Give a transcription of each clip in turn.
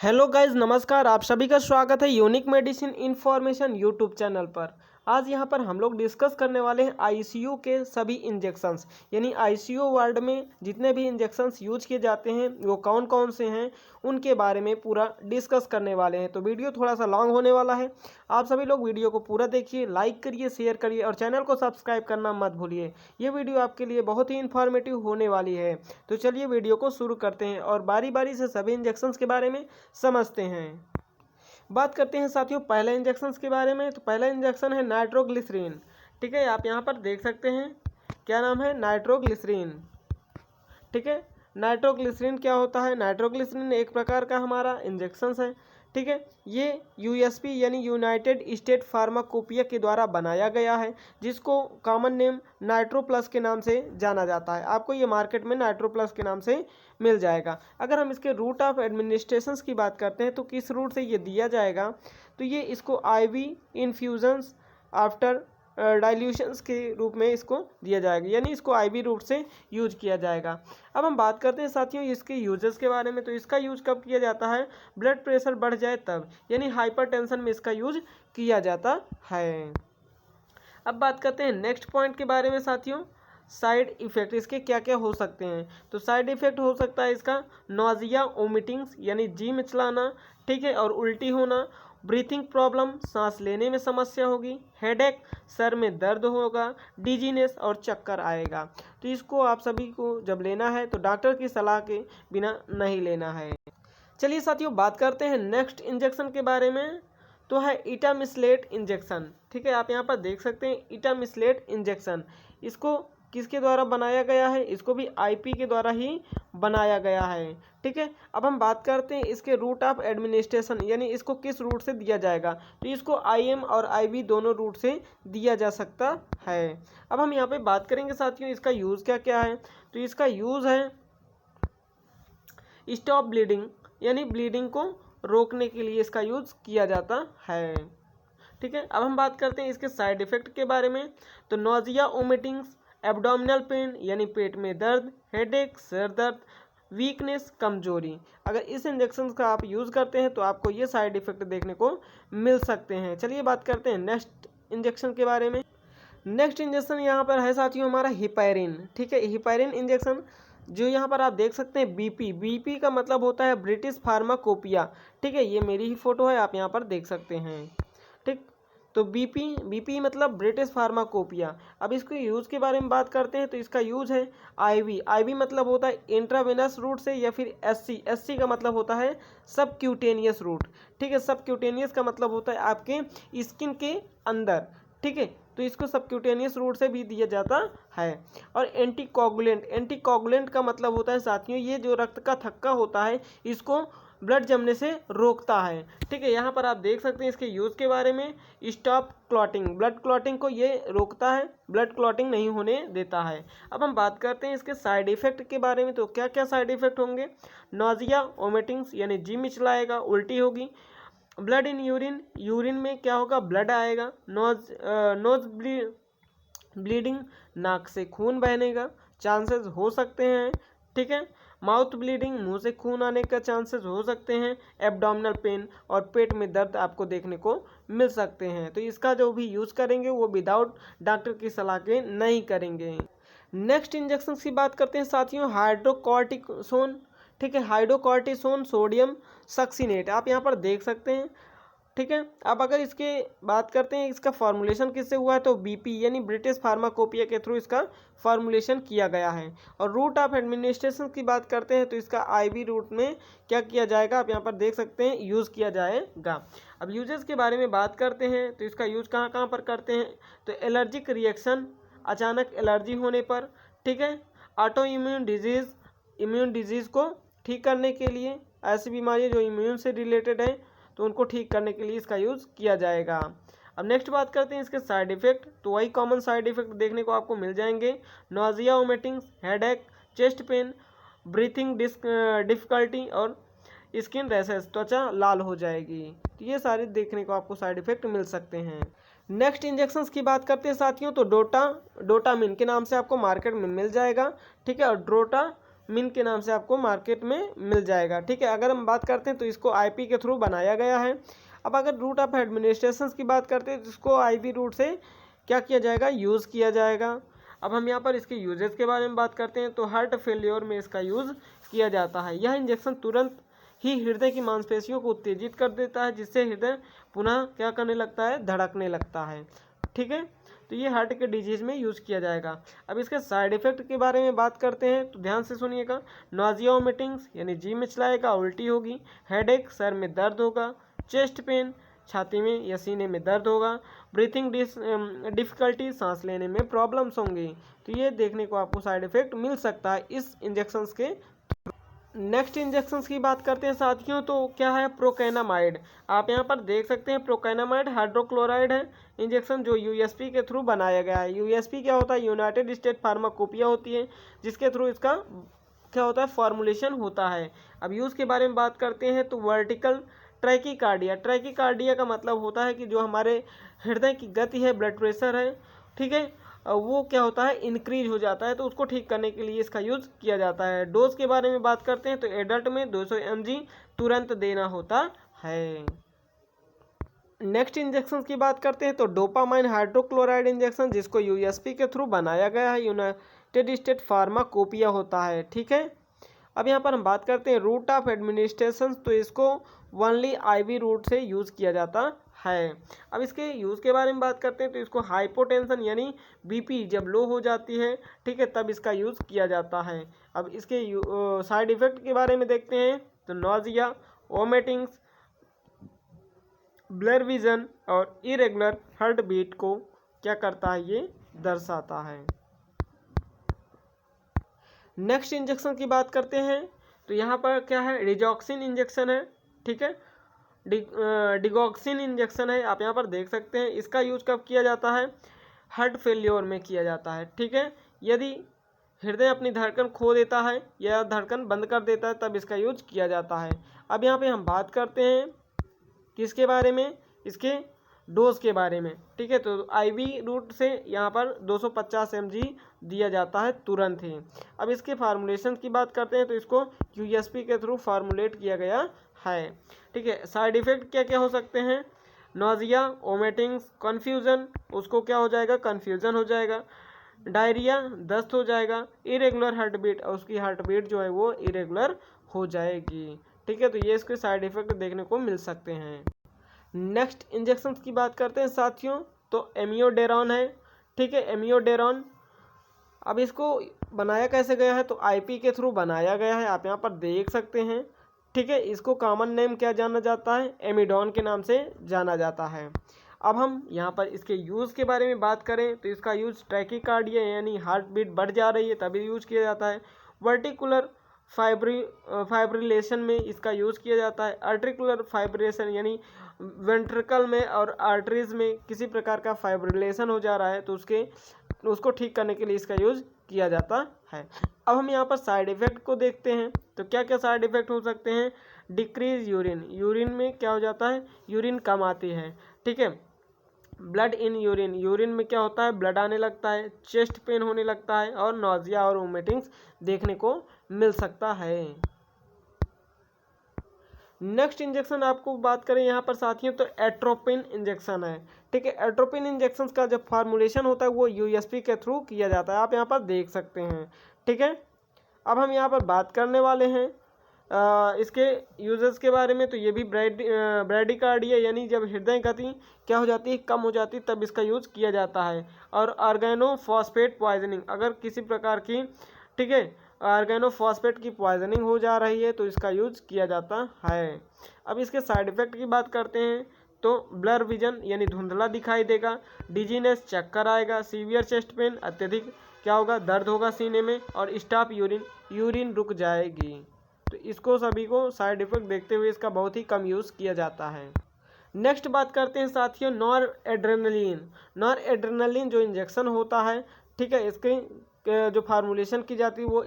Hello guys, नमस्कार। आप सभी का स्वागत है unique medicine information YouTube channel पर। आज यहाँ पर हम लोग डिस्कस करने वाले हैं आईसीयू के सभी इंजेक्शंस, यानी आईसीयू वार्ड में जितने भी इंजेक्शंस यूज किए जाते हैं वो कौन कौन से हैं उनके बारे में पूरा डिस्कस करने वाले हैं। तो वीडियो थोड़ा सा लॉन्ग होने वाला है। आप सभी लोग वीडियो को पूरा देखिए, लाइक करिए, शेयर करिए और चैनल को सब्सक्राइब करना मत भूलिए। ये वीडियो आपके लिए बहुत ही इन्फॉर्मेटिव होने वाली है। तो चलिए वीडियो को शुरू करते हैं और बारी बारी से सभी इंजेक्शंस के बारे में समझते हैं। बात करते हैं साथियों पहले इंजेक्शन के बारे में। तो पहला इंजेक्शन है नाइट्रोग्लिसरीन। ठीक है, आप यहाँ पर देख सकते हैं क्या नाम है, नाइट्रोग्लिसरीन। ठीक है, नाइट्रोग्लिसरीन क्या होता है? नाइट्रोग्लिसरीन एक प्रकार का हमारा इंजेक्शन है। ठीक है, ये यूएसपी यानी यूनाइटेड स्टेट फार्माकोपिया के द्वारा बनाया गया है, जिसको कॉमन नेम नाइट्रो प्लस के नाम से जाना जाता है। आपको ये मार्केट में नाइट्रो प्लस के नाम से मिल जाएगा। अगर हम इसके रूट ऑफ एडमिनिस्ट्रेशन की बात करते हैं तो किस रूट से ये दिया जाएगा, तो ये इसको आईवी इन्फ्यूजन्स आफ्टर डाइल्यूशंस के रूप में इसको दिया जाएगा, यानी इसको आईवी रूट से यूज किया जाएगा। अब हम बात करते हैं साथियों इसके यूजेस के बारे में। तो इसका यूज कब किया जाता है? ब्लड प्रेशर बढ़ जाए तब, यानी हाइपरटेंशन में इसका यूज किया जाता है। अब बात करते हैं नेक्स्ट पॉइंट के बारे में साथियों, साइड इफेक्ट इसके क्या क्या हो सकते हैं। तो साइड इफेक्ट हो सकता है इसका नोजिया, वोमिटिंग्स यानी जी मिचलाना, ठीक है, और उल्टी होना, ब्रीथिंग प्रॉब्लम सांस लेने में समस्या होगी, हेडेक सर में दर्द होगा, डिजीनेस और चक्कर आएगा। तो इसको आप सभी को जब लेना है तो डॉक्टर की सलाह के बिना नहीं लेना है। चलिए साथियों बात करते हैं नेक्स्ट इंजेक्शन के बारे में। तो है इटामिसलेट इंजेक्शन। ठीक है, आप यहाँ पर देख सकते हैं इटामिसलेट इंजेक्शन। इसको किसके द्वारा बनाया गया है? इसको भी आईपी के द्वारा ही बनाया गया है। ठीक है, अब हम बात करते हैं इसके रूट ऑफ एडमिनिस्ट्रेशन, यानी इसको किस रूट से दिया जाएगा। तो इसको आईएम और आईवी दोनों रूट से दिया जा सकता है। अब हम यहाँ पे बात करेंगे साथियों इसका यूज़ क्या क्या है। तो इसका यूज़ है स्टॉप ब्लीडिंग, यानी ब्लीडिंग को रोकने के लिए इसका यूज़ किया जाता है। ठीक है, अब हम बात करते हैं इसके साइड इफ़ेक्ट के बारे में। तो नोजिया, वोमिटिंग्स, एब्डोमिनल पेन यानी पेट में दर्द, हेडेक सर दर्द, वीकनेस कमजोरी। अगर इस इंजेक्शन का आप यूज़ करते हैं तो आपको ये साइड इफ़ेक्ट देखने को मिल सकते हैं। चलिए बात करते हैं नेक्स्ट इंजेक्शन के बारे में। नेक्स्ट इंजेक्शन यहाँ पर है साथियों हमारा हिपैरिन। ठीक है, हिपैरिन इंजेक्शन जो यहाँ पर आप देख सकते हैं बीपी का मतलब होता है ब्रिटिश फार्माकोपिया। ठीक है, ये मेरी ही फोटो है, आप यहाँ पर देख सकते हैं। ठीक, तो बीपी मतलब ब्रिटिश फार्माकोपिया। अब इसके यूज़ के बारे में बात करते हैं। तो इसका यूज़ है आईवी मतलब होता है इंट्रावेनस रूट से, या फिर एससी का मतलब होता है सब क्यूटेनियस रूट। ठीक है, सब क्यूटेनियस का मतलब होता है आपके स्किन के अंदर। ठीक है, तो इसको सबक्यूटेनियस रूट से भी दिया जाता है। और एंटीकोगुलेंट का मतलब होता है साथियों ये जो रक्त का थक्का होता है इसको ब्लड जमने से रोकता है। ठीक है, यहाँ पर आप देख सकते हैं इसके यूज़ के बारे में। स्टॉप क्लॉटिंग, ब्लड क्लॉटिंग को ये रोकता है, ब्लड क्लॉटिंग नहीं होने देता है। अब हम बात करते हैं इसके साइड इफेक्ट के बारे में। तो क्या क्या साइड इफेक्ट होंगे? नोजिया, वोमिटिंग्स यानी जी मिचलाएगा, उल्टी होगी, ब्लड इन यूरिन में क्या होगा? ब्लड आएगा, नोज ब्लीडिंग नाक से खून बहने का चांसेस हो सकते हैं। ठीक है, माउथ ब्लीडिंग मुंह से खून आने का चांसेस हो सकते हैं। एब्डोमिनल पेन और पेट में दर्द आपको देखने को मिल सकते हैं। तो इसका जो भी यूज़ करेंगे वो विदाउट डॉक्टर की सलाह के नहीं करेंगे। नेक्स्ट इंजेक्शन की बात करते हैं साथियों हाइड्रोकॉर्टिसोन। ठीक है, हाइड्रोकॉर्टिसोन सोडियम सक्सिनेट आप यहाँ पर देख सकते हैं। ठीक है, अब अगर इसके बात करते हैं इसका फॉर्मूलेशन किससे हुआ है, तो बीपी यानी ब्रिटिश फार्माकोपिया के थ्रू इसका फॉर्मूलेशन किया गया है। और रूट ऑफ एडमिनिस्ट्रेशन की बात करते हैं तो इसका आईवी रूट में क्या किया जाएगा, आप यहाँ पर देख सकते हैं यूज़ किया जाएगा। अब यूजेस के बारे में बात करते हैं तो इसका यूज़ कहाँ कहाँ पर करते हैं। तो एलर्जिक रिएक्शन, अचानक एलर्जी होने पर। ठीक है, ऑटो इम्यून डिजीज़ को ठीक करने के लिए, ऐसी बीमारियाँ जो इम्यून से रिलेटेड है तो उनको ठीक करने के लिए इसका यूज़ किया जाएगा। अब नेक्स्ट बात करते हैं इसके साइड इफेक्ट। तो वही कॉमन साइड इफेक्ट देखने को आपको मिल जाएंगे। Nausea, vomitings, headache, chest pain, breathing difficulty और स्किन रैशेस, त्वचा लाल हो जाएगी। तो ये सारे देखने को आपको साइड इफेक्ट मिल सकते हैं। नेक्स्ट इंजेक्शंस की बात करते हैं साथियों तो डोटामिन के नाम से आपको मार्केट में मिल जाएगा। ठीक है, और मिन के नाम से आपको मार्केट में मिल जाएगा। ठीक है, अगर हम बात करते हैं तो इसको आईपी के थ्रू बनाया गया है। अब अगर रूट ऑफ एडमिनिस्ट्रेशन की बात करते हैं तो इसको आईवी रूट से क्या किया जाएगा, यूज़ किया जाएगा। अब हम यहाँ पर इसके यूजेस के बारे में बात करते हैं तो हार्ट फेल्योर में इसका यूज़ किया जाता है। यह इंजेक्शन तुरंत ही हृदय की मांसपेशियों को उत्तेजित कर देता है, जिससे हृदय पुनः क्या करने लगता है, धड़कने लगता है। ठीक है, तो ये हार्ट के डिजीज़ में यूज़ किया जाएगा। अब इसके साइड इफेक्ट के बारे में बात करते हैं तो ध्यान से सुनिएगा। नॉजिया वोमिटिंग्स यानी जी मिचलाएगा, उल्टी होगी, हेडेक सर में दर्द होगा, चेस्ट पेन छाती में या सीने में दर्द होगा, ब्रीथिंग डिफिकल्टी सांस लेने में प्रॉब्लम्स होंगी। तो ये देखने को आपको साइड इफेक्ट मिल सकता है इस इंजेक्शंस के। नेक्स्ट इंजेक्शंस की बात करते हैं साथियों तो क्या है, प्रोकैनामाइड। आप यहाँ पर देख सकते हैं प्रोकैनामाइड हाइड्रोक्लोराइड है इंजेक्शन जो यूएसपी के थ्रू बनाया गया है। यूएसपी क्या होता है, यूनाइटेड स्टेट फार्माकोपिया होती है, जिसके थ्रू इसका क्या होता है, फॉर्मुलेशन होता है। अब यूज़ के बारे में बात करते हैं तो वर्टिकल ट्रैकीकार्डिया। ट्रैकीकार्डिया का मतलब होता है कि जो हमारे हृदय की गति है, ब्लड प्रेशर है, ठीक है, वो क्या होता है, इंक्रीज हो जाता है, तो उसको ठीक करने के लिए इसका यूज़ किया जाता है। डोज के बारे में बात करते हैं तो एडल्ट में 200 mg तुरंत देना होता है। नेक्स्ट इंजेक्शन की बात करते हैं तो डोपामाइन हाइड्रोक्लोराइड इंजेक्शन, जिसको यूएसपी के थ्रू बनाया गया है, यूनाइटेड स्टेट फार्माकोपिया होता है। ठीक है, अब यहाँ पर हम बात करते हैं रूट ऑफ एडमिनिस्ट्रेशन, तो इसको ओनली आईवी रूट से यूज़ किया जाता है। अब इसके यूज़ के बारे में बात करते हैं तो इसको हाइपोटेंशन यानी बीपी जब लो हो जाती है, ठीक है, तब इसका यूज़ किया जाता है। अब इसके साइड इफ़ेक्ट के बारे में देखते हैं तो नॉजिया, वोमिटिंग्स, ब्लर विजन और इरेगुलर हार्ट बीट को क्या करता है, ये दर्शाता है। नेक्स्ट इंजेक्शन की बात करते हैं तो यहाँ पर क्या है, डिगॉक्सिन इंजेक्शन है। ठीक है, डिगॉक्सिन इंजेक्शन है, आप यहाँ पर देख सकते हैं। इसका यूज कब किया जाता है, हार्ट फेल्योर में किया जाता है। ठीक है, यदि हृदय अपनी धड़कन खो देता है या धड़कन बंद कर देता है तब इसका यूज किया जाता है। अब यहाँ पे हम बात करते हैं किसके बारे में, इसके डोज के बारे में। ठीक है, तो आईवी रूट से यहाँ पर 250 mg दिया जाता है तुरंत ही। अब इसके फार्मूलेशन की बात करते हैं तो इसको यूएसपी के थ्रू फार्मूलेट किया गया है। ठीक है, साइड इफेक्ट क्या क्या हो सकते हैं, नॉजिया, वोमिटिंग्स, कन्फ्यूज़न, उसको क्या हो जाएगा, कन्फ्यूज़न हो जाएगा, डायरिया, दस्त हो जाएगा, इरेगुलर हार्ट बीट, और उसकी हार्ट बीट जो है वो इरेगुलर हो जाएगी। ठीक है, तो ये इसके साइड इफेक्ट देखने को मिल सकते हैं। नेक्स्ट इंजेक्शन की बात करते हैं साथियों तो एमियोडेरॉन है। ठीक है, एमियोडेरॉन, अब इसको बनाया कैसे गया है तो आईपी के थ्रू बनाया गया है, आप यहाँ पर देख सकते हैं। ठीक है, इसको कॉमन नेम क्या जाना जाता है, एमिडॉन के नाम से जाना जाता है। अब हम यहाँ पर इसके यूज़ के बारे में बात करें तो इसका यूज़ ट्रैकीकार्डिया यानी हार्ट बीट बढ़ जा रही है तभी यूज़ किया जाता है। वर्टिकुलर फाइब्रिलेशन में इसका यूज़ किया जाता है। आर्ट्रिकुलर फाइब्रिलेशन यानी वेंट्रिकल में और आर्टरीज में किसी प्रकार का फाइब्रिलेशन हो जा रहा है तो उसको ठीक करने के लिए इसका यूज़ किया जाता है। अब हम यहाँ पर साइड इफ़ेक्ट को देखते हैं तो क्या क्या साइड इफ़ेक्ट हो सकते हैं, डिक्रीज यूरिन, यूरिन में क्या हो जाता है, यूरिन कम आती है। ठीक है, ब्लड इन यूरिन, यूरिन में क्या होता है, ब्लड आने लगता है, चेस्ट पेन होने लगता है और नॉजिया और वोमिटिंग्स देखने को मिल सकता है। नेक्स्ट इंजेक्शन आपको बात करें यहाँ पर साथियों तो एट्रोपिन इंजेक्शन है। ठीक है, एट्रोपिन इंजेक्शन का जब फार्मूलेशन होता है वो यूएसपी के थ्रू किया जाता है, आप यहाँ पर देख सकते हैं। ठीक है, अब हम यहाँ पर बात करने वाले हैं इसके यूजेस के बारे में, तो ये भी ब्रैडिकार्डिया यानी जब हृदय गति क्या हो जाती है, कम हो जाती है तब इसका यूज़ किया जाता है। और ऑर्गेनोफॉस्फेट पॉइजनिंग, अगर किसी प्रकार की, ठीक है, ऑर्गेनोफॉस्फेट की पॉइजनिंग हो जा रही है तो इसका यूज़ किया जाता है। अब इसके साइड इफ़ेक्ट की बात करते हैं तो ब्लर विजन यानी धुंधला दिखाई देगा, डिजीनेस चक्कर आएगा, सीवियर चेस्ट पेन अत्यधिक क्या होगा, दर्द होगा सीने में, और स्टॉप यूरिन, यूरिन रुक जाएगी। तो इसको सभी को साइड इफ़ेक्ट देखते हुए इसका बहुत ही कम यूज़ किया जाता है। नेक्स्ट बात करते हैं साथियों नॉर एड्रेनलिन। नॉर एड्रेनलिन जो इंजेक्शन होता है, ठीक है, इसकी जो फार्मूलेशन की जाती है वो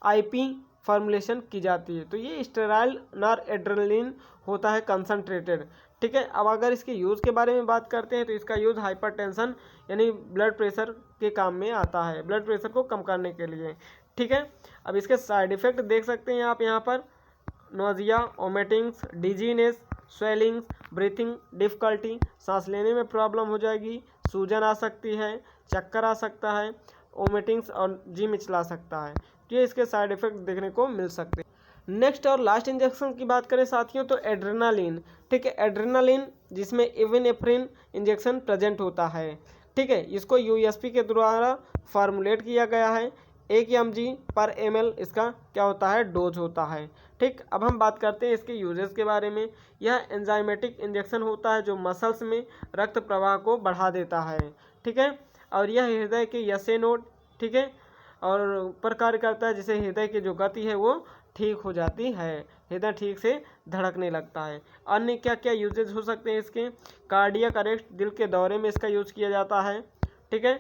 आईपी फार्मूलेशन की जाती है। तो ये स्टेराइल नॉर एड्रेनलिन होता है कंसनट्रेटेड। ठीक है। अब अगर इसके यूज़ के बारे में बात करते हैं तो इसका यूज़ हाइपरटेंशन यानी ब्लड प्रेशर के काम में आता है, ब्लड प्रेशर को कम करने के लिए, ठीक है। अब इसके साइड इफ़ेक्ट देख सकते हैं आप यहाँ पर, nausea, vomitings, dizziness, swellings, breathing difficulty, सांस लेने में प्रॉब्लम हो जाएगी, सूजन आ सकती है, चक्कर आ सकता है, वोमिटिंग्स और जी मिचला सकता है। ये इसके साइड इफ़ेक्ट देखने को मिल सकते हैं। नेक्स्ट और लास्ट इंजेक्शन की बात करें साथियों तो एड्रेनालिन, ठीक है। एड्रेनालिन जिसमें इवेनेफ्रिन इंजेक्शन प्रेजेंट होता है, ठीक है। इसको यूएसपी के द्वारा फार्मूलेट किया गया है। 1 mg/ml इसका क्या होता है, डोज होता है, ठीक। अब हम बात करते हैं इसके यूजेस के बारे में। यह एंजाइमेटिक इंजेक्शन होता है जो मसल्स में रक्त प्रवाह को बढ़ा देता है, ठीक है। और यह हृदय के यसे नोड, ठीक है, और पर कार्य करता है जिससे हृदय की जो गति है वो ठीक हो जाती है, हृदय ठीक से धड़कने लगता है। अन्य क्या क्या यूजेज हो सकते हैं इसके, कार्डियक अरेस्ट, दिल के दौरे में इसका यूज किया जाता है, ठीक है।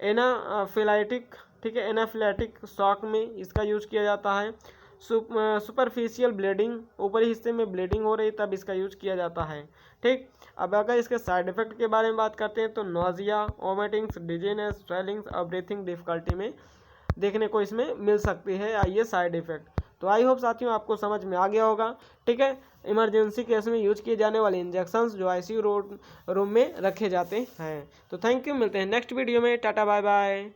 एनाफिलाइटिक, ठीक है, एनाफिलैटिक शॉक में इसका यूज किया जाता है। सुपरफिशियल ब्लीडिंग, ऊपरी हिस्से में ब्लीडिंग हो रही तब इसका यूज किया जाता है, ठीक। अब अगर इसके साइड इफेक्ट के बारे में बात करते हैं तो नोजिया, वोमिटिंग्स, डिजीनेस, स्वेलिंग्स और ब्रीथिंग डिफिकल्टी में देखने को इसमें मिल सकती है ये साइड इफेक्ट। तो आई होप साथियों आपको समझ में आ गया होगा, ठीक है। इमरजेंसी केस में यूज किए जाने वाले इंजेक्शंस जो आईसीयू रूम में रखे जाते हैं। तो थैंक यू, मिलते हैं नेक्स्ट वीडियो में, टाटा बाय बाय।